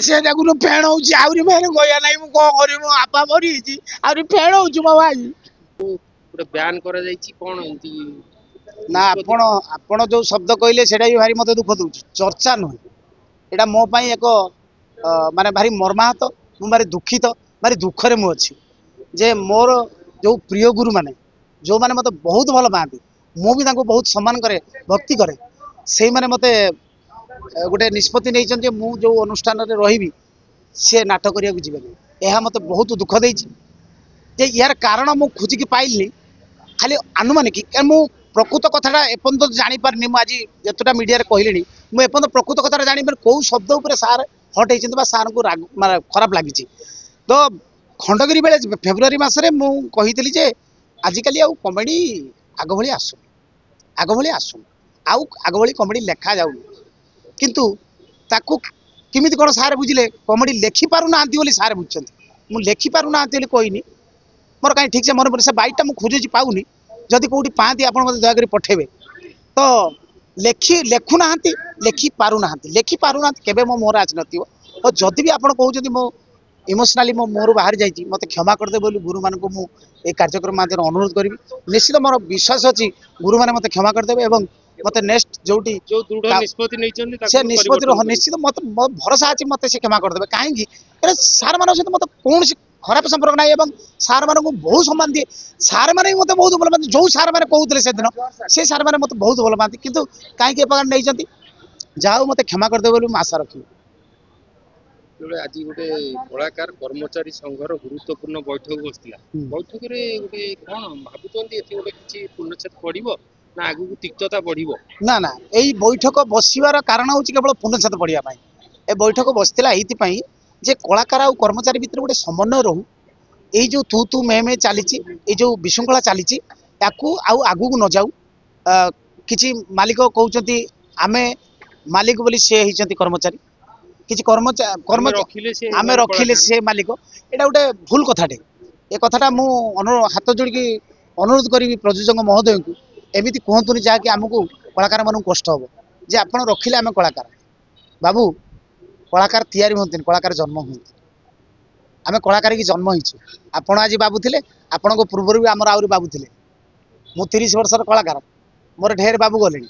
से देखुन फेण होची आउरी मेरे गया नाही मु को करी मो आपा मरी छी आउरी फेण होची मो भाई गोटे ब्यान करा जायछि कोन एंती ना आपण आपण जो शब्द कहले सेटा भी भारी मते दुख दउची चर्चा न एटा मो पई एक माने भारी मर्माहत मु भारी दुखित भारी दुखरे मु अछि जे मोर जो प्रिय गुरु माने जो माने मते बहुत भल पाती मु भी तांको बहुत सम्मान करे भक्ति करे सेही माने मते गोटे निष्पत्ति नहीं जे मु जो अनुष्ठान रे रहिबी से नाटक करिया को जीवे यह मते बहुत दुख देछि जे यार कारण मु खोजी की पाइली खाली अनुमानिक मु प्रकृत कथाटा एपंत जानी पारनी मु आज जतटा मीडिया रे कहलिनी मु एपंत प्रकृत कथाटा जानी पार को शब्द ऊपर सार हट होइछन बा सार को माने खराब लागिछि तो खंडगिरी बेले फेब्रुआरी मासरे मु कहितली जे आजिकली आउ कॉमेडी आग भली आसु आग भली कॉमेडी लेखा जाउ किंतु ताकू किमिति कोन सार बुझिले कॉमेडी लेखि पारु नांती बोली सार बुझछंती मु लेखि पारु नांती बोली कहनी मोर काई ठीक से मन पर से बाइटा मु खोजि पाउनी जदि कोठी पांती आपण मते दया करी पठेबे तो लेखु नांती लेखि पारु नांती केबे मो मोर आज नथिवो और जदि भी आपण कहउछंती मो इमोशनली मो मोर बाहर जाइछि मते क्षमा कर दे बोली गुरु मानको मु ए कार्यक्रम माध्यम अनुरोध करिवि निश्चित मोर विश्वास अछि गुरु माने मते क्षमा कर देबे एवं मते नेक्स्ट जोटी जो दृढ़ निष्पत्ति नै छन से निष्पत्ति निश्चित मते भरोसा अछि मते से क्षमा कर देबे काहे कि अरे सार मानो से मते कोन खराब संपर्क नाही एवं सार मानो को बहुत सम्मान दिए सार माने मते बहुत भल पाती जो सार माने कहउतले से दिन से सार माने मते बहुत भल पाती किंतु काहे कि एपका नै जंती जाऊ मते क्षमा कर देबे बोली आशा रखी आज गोटे कलाकार कर्मचारी संघर गुरुत्वपूर्ण बैठक बसला बैठक रे गोटे कोन भाबुचंती एथि गोटे किछि पुनच्छेद पड़िबो ना आगु तिक्तता बढ़िबो ना ना एई बैठक बसिवार कारण होछि केवल पुनच्छेद पड़िया पई ए बैठक बसतिला एथि पई जे कलाकार आ कर्मचारी भितर गोटे समन्वय रहू एई जो तू मे चलीछि ए जो विशृंखला चलीछि याकू आउ आगु न जाऊ किछि मालिक कहउचंती आमे मालिक बोली से हिचंती कर्मचारी किछि कर्मचारी आमे रखिले से मालिक एटा गोटे भूल कथाटे ए कथाटा मु हाथ जोड़ी की अनुरोध करी प्रयोजक महोदय को एमिति कहतुनी जहाँकि आमको कलाकार मानू कष्ट हम जे आपण रखिले आम कलाकार बाबू कलाकार तैयारी हमें कलाकार जन्म हमें आम कलाकार की जन्म हो आपण आज बाबू थे आपण पूर्व भी आम आहरी बाबू थे मु 30 वर्षर कलाकार मोर ढेर बाबू गले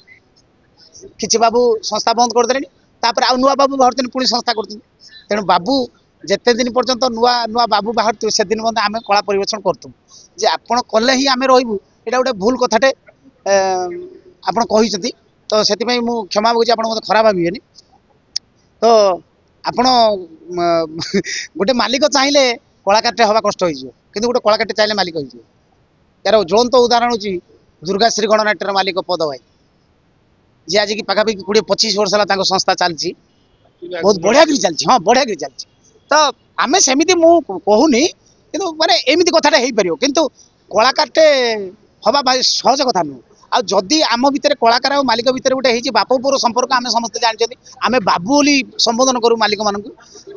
किसी बाबू संस्था बंद करदे तापर आ नुआ बाबू बाहर पुणी संस्था कर तेणु बाबू जिते दिन पर्यंत नुआ नुआ बाबू बाहर से दिन आम कला परिवेषण करतु जे आपण कले ही आम रही ये गोटे भूल कथाटे आपण कहते तो से क्षमा मागुची आप मत खराब भावेनि तो आपण गोटे मालिक चाहिए कलाकार हवा कष्ट हो गोटे कलाकार चाहिए मालिक हो यार ज्वलंत उदाहरण हूँ दुर्गाश्री गणनाट्यर मालिक पद भाई जी आज की पाखापाखि 20-25 वर्ष है संस्था चलती बहुत बढ़िया कर चलती हाँ बढ़िया कर चलती तो आम सेमती मुझुनी कि माने एमती कथाटा हो पार कितु कलाकारटे हवा भाई सहज कथा नुह आ जदि आम भितर कलाकार और मालिक भितर गोटे होती बाप पुअर संपर्क आम समस्ते जानते आम बाबू बोली संबोधन करूँ मालिक मान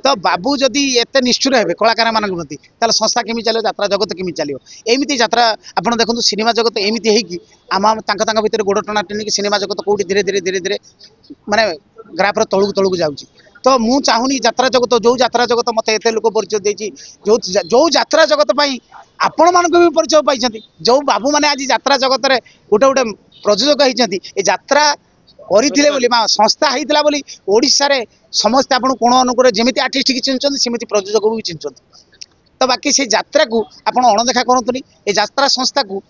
तो बाबू जदि एत निष्ठुर हे कलाकार मान प्रति ताल संस्था केमी चलो यात्रा जगत केमी चलो एमती यात्रा आप देखो सिनेमा जगत एमती होम भितर गोड़ टना टनिक सिनेमा जगत कौटी धीरे धीरे धीरे धीरे माने ग्राफर तलू तलू जाऊँगी तो मु चाहूनी यात्रा जगत जो यात्रा जगत मत एत लोक परिचय देती जो यात्रा जगत आपण मान भी परिचय पाई जो बाबू मैंने आज यात्रा जगत में गोटे गोटे प्रयोजक होती यात्रा करते बोली संस्था होता बोली ओडिशा रे समस्त आपन कोण अनुकूल जमी आर्टिस्ट की चिन्हते सेमती प्रयोजक भी चिन्हते तो बाकी से यात्रा को आप अणदेखा करतुनि ए यात्रा संस्था को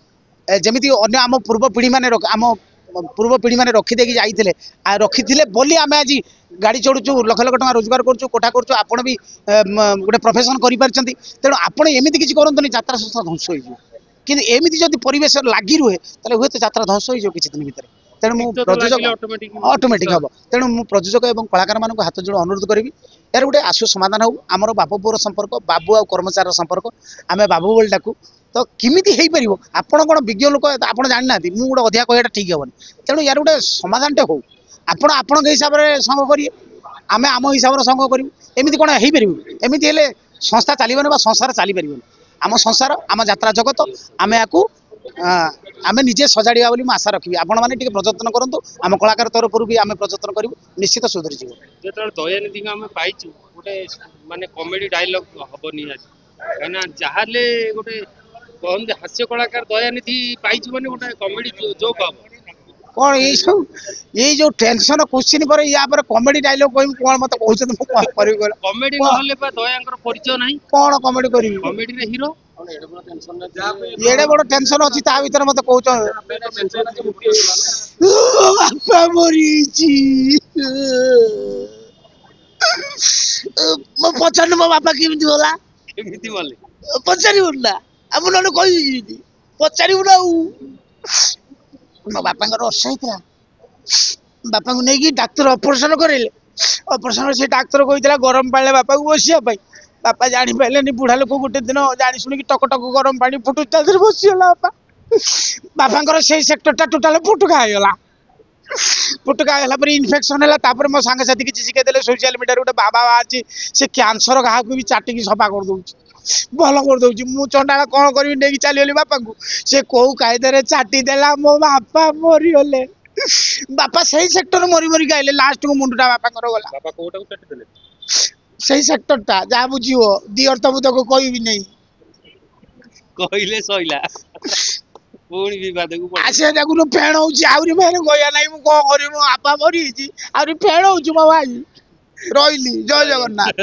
जमी अन्य आम पूर्व पीढ़ी मैंने आम पूर्व पीढ़ी मैंने रखीदे जाते रखी बोली आम आज गाड़ी चढ़ुचु लक्ष लक्ष टका रोजगार करूँ कोठा करूँ आप भी गोटे प्रोफेशन कर तेणु आपड़ एमती किसी करतुनि यात्रा संस्था ध्वंस हो कि एमती जब परिवेश लगी रुहे तो हूँ यात्रा ध्वंस हो किसी दिन भितर तेणु मुझे प्रयोजक ऑटोमेटिक हम तेणु मुझे प्रयोजक और कलाकार मान हाथ जोड़ अनुरोध करी यार गोटे आशु समाधान हो आमर बाप पुअर संपर्क बाबू आ कर्मचारी संपर्क आम बाबू बोली डाकू तो किमिति हो पार आपण कौन विज्ञ लोक आप जाना मुझे गोटे अधिका कहटा ठीक हेनी तेणु यार गोटे समाधानटे हो आपण हिसाब से संग करिए आम आम हिसाब से संग करूँ एमती कौन हो पार एमती संस्था चलने संसार चली पार आम संसार आम यात्रा जगत आम या आम निजे सजाड़ा बोली आशा रखी आपण मैंने प्रजतन करूँ आम कलाकार तरफ भी आम प्रजतन करूँ निश्चित सुधरी जीव जो दयानिधि को आम पाइचु गोटे माने कॉमेडी डायलॉग हम निहाती कहीं जहाँ गोटे कहते हास्य कलाकार दयानिधि पाइचु माने गोटे कॉमेडी जोक हम कौन ये जो टेंशन क्वेश्चन पर या पर कॉमेडी डायलॉग कहूँ कौन मत कहते कॉमेडी नहले दयांकर परिचय नहीं कौन कॉमेडी करी कॉमेडी रे हीरो एडे बड़ टेंशन अच्छी ता भीतर मत कहते बापा मरीची मो पचार मो बापा केमिति होला केमिति मले पचारिबु ना हम नने कहि पचारिबु ना मो बापा रस होता बापा को नहीं डाक्तर ऑपरेशन करेले ऑपरेशन से डाक्तर कहता गरम पानी बापा को बसिया बापा जानी पारे बुढ़ा लोक गोटे दिन जानी शुणी टक टक गरम पानी फुटू बसीगला बापा बापा से सेक्टर टोटाल फुटुका होगा फुटुका होगा इनफेक्शन है मो सांगसाथी किसी शिखेदे सोशल मीडिया गोटे बाबा बाहर से कैंसर क्या भी चाटिकी सफा कर दौर भल कर दौर मु चंडाला कौन करी नहीं चलीगली बापा को से कौ कायदे चाटी देला मो बापा मरीगले बापा से सेक्टर मरी मरी गाइले लास्ट को मुंडा बापा गला बापा कोटा को चाटी देले से सेक्टर टा जा बुझियो दी अर्थ मु तको कोई भी नहीं कहले सइला पूरी विवाद को आसे देखु फेण होची आउरी फेण गया नाही मु को करी मो बापा मरी छी आउरी फेण होची मो भाई रहिली जय जगन्नाथ।